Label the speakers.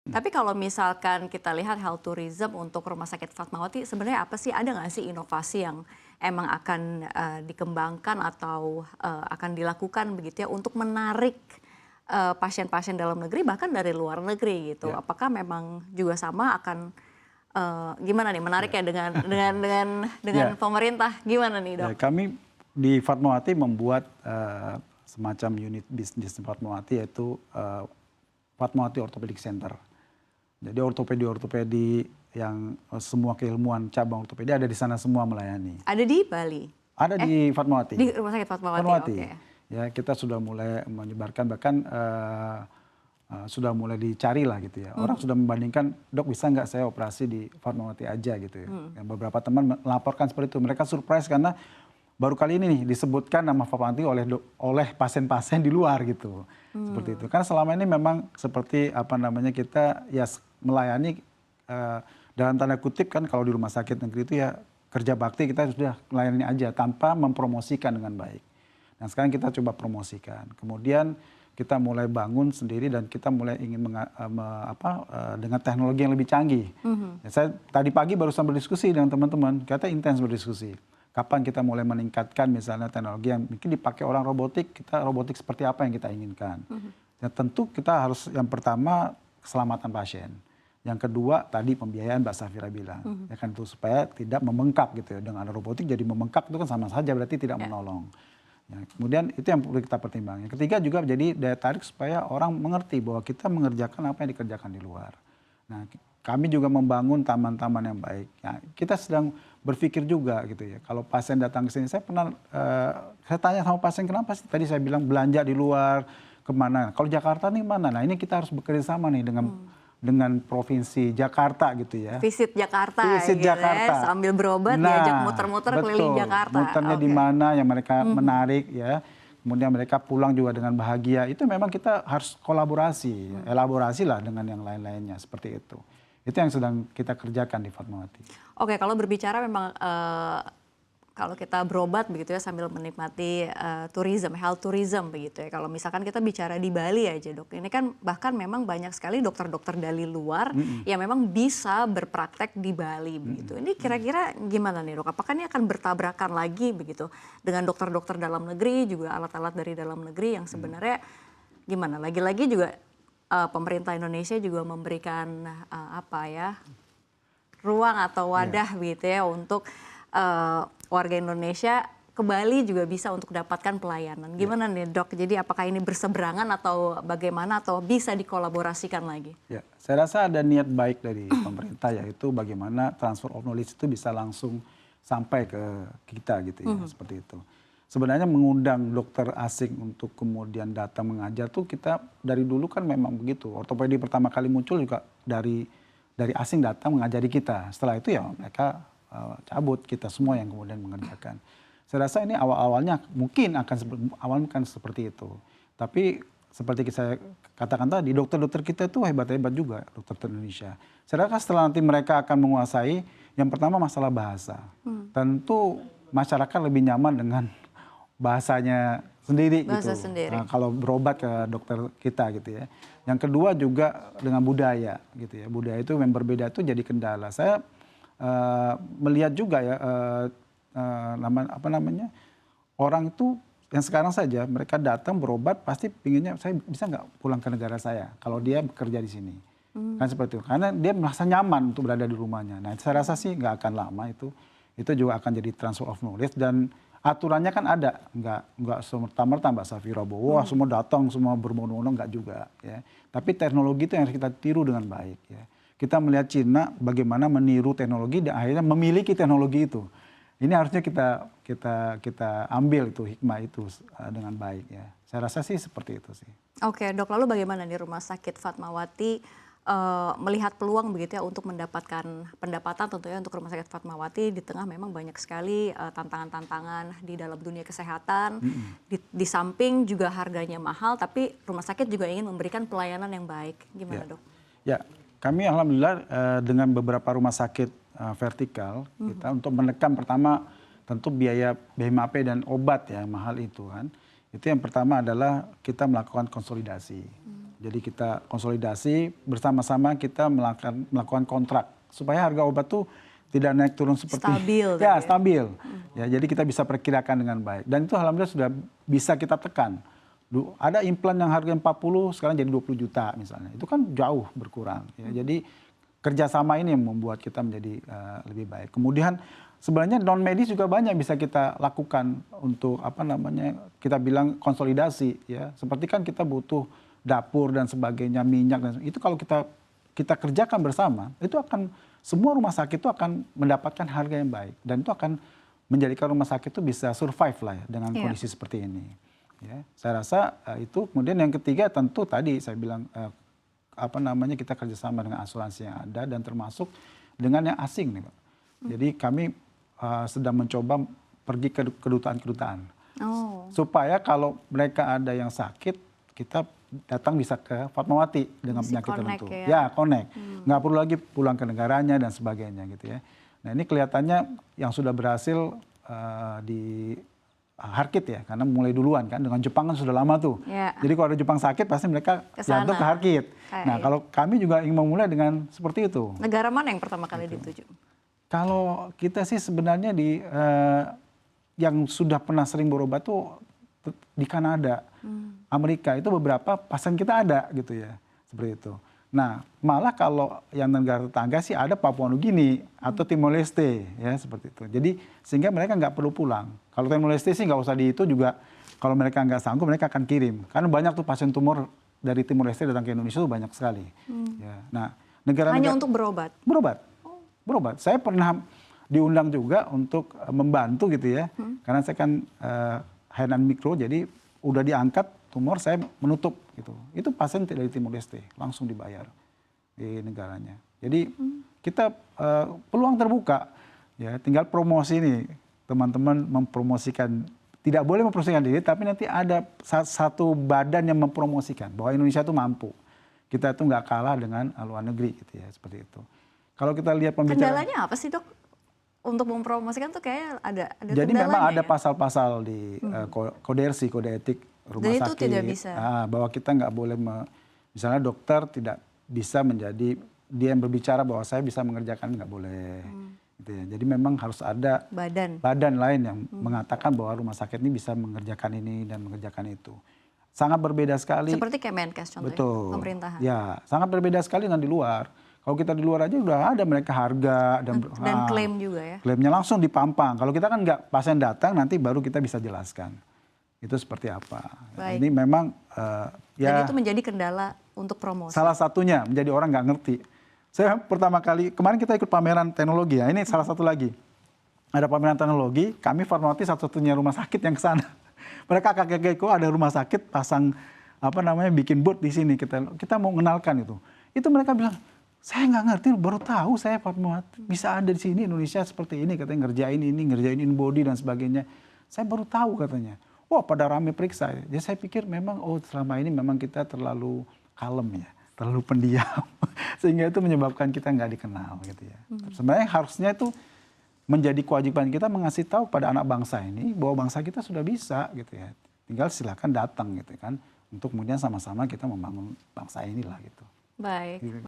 Speaker 1: Tapi kalau misalkan kita lihat health tourism untuk Rumah Sakit Fatmawati, sebenarnya apa sih, ada nggak sih inovasi yang emang akan dikembangkan atau akan dilakukan begitu ya untuk menarik pasien-pasien dalam negeri bahkan dari luar negeri gitu?
Speaker 2: Ya.
Speaker 1: Apakah memang juga sama akan gimana nih menarik ya dengan
Speaker 2: Ya.
Speaker 1: pemerintah, gimana nih
Speaker 2: Ya,
Speaker 1: Dok?
Speaker 2: kami di Fatmawati membuat semacam unit bisnis Fatmawati, yaitu Fatmawati Orthopedic Center. Jadi ortopedi yang semua keilmuan cabang ortopedi ada di sana semua melayani.
Speaker 1: Ada di Bali?
Speaker 2: Ada di Fatmawati.
Speaker 1: Di Rumah Sakit Fatmawati,
Speaker 2: Fatmawati.
Speaker 1: oke.
Speaker 2: Ya, kita sudah mulai menyebarkan, bahkan sudah mulai dicari lah gitu ya. Orang sudah membandingkan, dok bisa nggak saya operasi di Fatmawati aja gitu ya. Yang beberapa teman melaporkan seperti itu. Mereka surprise karena baru kali ini nih disebutkan nama Fatmawati oleh pasien-pasien di luar gitu. Seperti itu. Karena selama ini memang seperti apa namanya, kita ya melayani dalam tanda kutip kan, kalau di rumah sakit negeri itu ya kerja bakti, kita sudah melayani aja tanpa mempromosikan dengan baik. Nah sekarang kita coba promosikan. Kemudian kita mulai bangun sendiri dan kita mulai ingin dengan teknologi yang lebih canggih. Ya, saya tadi pagi barusan berdiskusi dengan teman-teman, kita intens berdiskusi. Kapan kita mulai meningkatkan misalnya teknologi yang mungkin dipakai orang robotik, kita robotik seperti apa yang kita inginkan. Ya, tentu kita harus yang pertama keselamatan pasien. Yang kedua tadi pembiayaan Mbak Safira bilang, ya kan, itu supaya tidak membengkak gitu ya. Dengan ada robotik jadi membengkak itu kan sama saja, berarti tidak menolong. Ya, kemudian itu yang perlu kita pertimbangkan. Yang ketiga juga jadi daya tarik supaya orang mengerti bahwa kita mengerjakan apa yang dikerjakan di luar. Nah, kami juga membangun taman-taman yang baik. Ya, kita sedang berpikir juga gitu ya. Kalau pasien datang ke sini, saya pernah saya tanya sama pasien, kenapa sih tadi saya bilang belanja di luar kemana? Kalau Jakarta nih mana? Nah ini kita harus bekerja sama nih dengan provinsi Jakarta gitu ya.
Speaker 1: Visit Jakarta,
Speaker 2: Visit
Speaker 1: gitu
Speaker 2: Jakarta.
Speaker 1: Ya, sambil berobat diajak muter-muter keliling Jakarta.
Speaker 2: Muternya di mana yang mereka menarik ya. Kemudian mereka pulang juga dengan bahagia. Itu memang kita harus kolaborasi, elaborasi lah dengan yang lain-lainnya seperti itu. Itu yang sedang kita kerjakan di Fatmawati.
Speaker 1: Oke, kalau berbicara memang kalau kita berobat begitu ya sambil menikmati health tourism begitu ya. Kalau misalkan kita bicara di Bali aja dok, ini kan bahkan memang banyak sekali dokter-dokter dari luar yang memang bisa berpraktek di Bali begitu. Ini kira-kira gimana nih dok? Apakah ini akan bertabrakan lagi begitu dengan dokter-dokter dalam negeri, juga alat-alat dari dalam negeri yang sebenarnya gimana? Lagi-lagi juga pemerintah Indonesia juga memberikan ruang atau wadah gitu ya untuk warga Indonesia ke Bali juga bisa untuk dapatkan pelayanan. Gimana nih dok? Jadi apakah ini berseberangan atau bagaimana atau bisa dikolaborasikan lagi?
Speaker 2: Ya, saya rasa ada niat baik dari pemerintah, yaitu bagaimana transfer of knowledge itu bisa langsung sampai ke kita gitu ya, seperti itu. Sebenarnya mengundang dokter asing untuk kemudian datang mengajar tuh kita dari dulu kan memang begitu. Ortopedi pertama kali muncul juga dari asing datang mengajari kita. Setelah itu ya mereka cabut, kita semua yang kemudian mengerjakan. Saya rasa ini awalnya mungkin akan seperti itu. Tapi seperti saya katakan tadi, dokter-dokter kita itu hebat-hebat juga, dokter Indonesia. Saya rasa setelah nanti mereka akan menguasai, yang pertama masalah bahasa. Tentu masyarakat lebih nyaman dengan bahasanya sendiri gitu. Nah, kalau berobat ke dokter kita gitu ya. Yang kedua juga dengan budaya gitu ya. Budaya itu yang berbeda itu jadi kendala. Saya melihat juga ya orang itu yang sekarang saja mereka datang berobat pasti pinginnya saya bisa nggak pulang ke negara saya kalau dia bekerja di sini. Kan seperti itu. Karena dia merasa nyaman untuk berada di rumahnya. Nah, saya rasa sih nggak akan lama itu. Itu juga akan jadi transfer of knowledge dan aturannya kan ada, nggak semerta-merta Mbak Safira bahwa semua datang, semua berbondong-bondong, nggak juga ya. Tapi teknologi itu yang harus kita tiru dengan baik ya. Kita melihat Cina bagaimana meniru teknologi dan akhirnya memiliki teknologi itu. Ini harusnya kita ambil itu hikmah itu dengan baik ya. Saya rasa sih seperti itu sih.
Speaker 1: Oke dok, lalu bagaimana di Rumah Sakit Fatmawati melihat peluang begitu ya untuk mendapatkan pendapatan tentunya untuk Rumah Sakit Fatmawati di tengah memang banyak sekali tantangan-tantangan di dalam dunia kesehatan. Di samping juga harganya mahal, tapi rumah sakit juga ingin memberikan pelayanan yang baik. Gimana dok?
Speaker 2: Ya, kami alhamdulillah dengan beberapa rumah sakit vertikal kita untuk menekan pertama tentu biaya BMAP dan obat ya mahal itu kan. Itu yang pertama adalah kita melakukan konsolidasi. Jadi kita konsolidasi bersama-sama, kita melakukan kontrak supaya harga obat tuh tidak naik turun seperti
Speaker 1: Stabil
Speaker 2: ya,
Speaker 1: tadi ya.
Speaker 2: stabil. Ya, jadi kita bisa perkirakan dengan baik. Dan itu alhamdulillah sudah bisa kita tekan. Ada implan yang harga 40 sekarang jadi 20 juta misalnya. Itu kan jauh berkurang ya. Jadi kerjasama ini yang membuat kita menjadi lebih baik. Kemudian sebenarnya non medis juga banyak bisa kita lakukan untuk kita bilang konsolidasi ya. Seperti kan kita butuh dapur dan sebagainya, minyak dan itu kalau kita kerjakan bersama, itu akan semua rumah sakit itu akan mendapatkan harga yang baik dan itu akan menjadikan rumah sakit itu bisa survive lah ya dengan kondisi seperti ini. Ya, saya rasa itu. Kemudian yang ketiga tentu tadi saya bilang kita kerjasama dengan asuransi yang ada dan termasuk dengan yang asing nih Pak. Jadi kami sedang mencoba pergi ke kedutaan-kedutaan supaya kalau mereka ada yang sakit kita datang bisa ke Fatmawati dengan penyakit tertentu. Ya, connect. Nggak perlu lagi pulang ke negaranya dan sebagainya gitu ya. Nah ini kelihatannya yang sudah berhasil di Harkit ya, karena mulai duluan kan, dengan Jepang kan sudah lama tuh. Yeah. Jadi kalau ada Jepang sakit pasti mereka jatuh ke Harkit. Nah kalau kami juga ingin memulai dengan seperti itu.
Speaker 1: Negara mana yang pertama kali dituju?
Speaker 2: Kalau kita sih sebenarnya yang sudah pernah sering berobat tuh di Kanada, Amerika itu beberapa pasien kita ada gitu ya, seperti itu. Nah malah kalau yang negara tetangga sih ada Papua Nugini atau Timor Leste ya seperti itu. Jadi sehingga mereka nggak perlu pulang. Kalau Timor Leste sih nggak usah itu juga, kalau mereka nggak sanggup mereka akan kirim. Karena banyak tuh pasien tumor dari Timor Leste datang ke Indonesia tuh banyak sekali. Ya. Nah
Speaker 1: hanya untuk berobat?
Speaker 2: Berobat. Saya pernah diundang juga untuk membantu gitu ya. Karena saya kan hand and micro, jadi udah diangkat tumor saya menutup gitu. Itu pasien dari Timor Leste langsung dibayar di negaranya. Jadi kita peluang terbuka ya, tinggal promosi nih teman-teman mempromosikan, tidak boleh mempromosikan diri tapi nanti ada satu badan yang mempromosikan bahwa Indonesia itu mampu. Kita itu nggak kalah dengan luar negeri gitu ya, seperti itu. Kalau kita lihat pembicaraan,
Speaker 1: kendalanya apa sih dok? Untuk mempromosikan tuh kayak ada
Speaker 2: jadi memang ada pasal-pasal di kode etik rumah
Speaker 1: dan
Speaker 2: sakit.
Speaker 1: itu tidak bisa.
Speaker 2: Bahwa kita nggak boleh, misalnya dokter tidak bisa menjadi dia yang berbicara bahwa saya bisa mengerjakan, nggak boleh. Gitu ya. Jadi memang harus ada badan lain yang mengatakan bahwa rumah sakit ini bisa mengerjakan ini dan mengerjakan itu. Sangat berbeda sekali.
Speaker 1: Seperti Kemenkes contohnya,
Speaker 2: betul,
Speaker 1: pemerintahan.
Speaker 2: Ya, sangat berbeda sekali dengan di luar. Kalau kita di luar aja udah ada mereka harga dan
Speaker 1: klaim juga ya.
Speaker 2: Klaimnya langsung dipampang. Kalau kita kan nggak, pasien datang nanti baru kita bisa jelaskan itu seperti apa.
Speaker 1: Baik.
Speaker 2: Ini memang
Speaker 1: dan itu menjadi kendala untuk promosi.
Speaker 2: Salah satunya menjadi orang nggak ngerti. Saya pertama kali kemarin kita ikut pameran teknologi ya. Ini salah satu lagi. Ada pameran teknologi. Kami Fatmawati satu-satunya rumah sakit yang ke sana. Mereka kakek-kakekku ada rumah sakit pasang bikin booth di sini. Kita mau mengenalkan itu. Itu mereka bilang, saya nggak ngerti, baru tahu saya Fatmawati bisa ada di sini Indonesia seperti ini, katanya ngerjain in-body dan sebagainya. Saya baru tahu katanya. Wah pada rame periksa. Jadi saya pikir memang selama ini memang kita terlalu kalem ya, terlalu pendiam, sehingga itu menyebabkan kita nggak dikenal gitu ya. Sebenarnya harusnya itu menjadi kewajiban kita mengasih tahu pada anak bangsa ini bahwa bangsa kita sudah bisa gitu ya. Tinggal silakan datang gitu kan, untuk kemudian sama-sama kita membangun bangsa inilah gitu.
Speaker 1: Baik.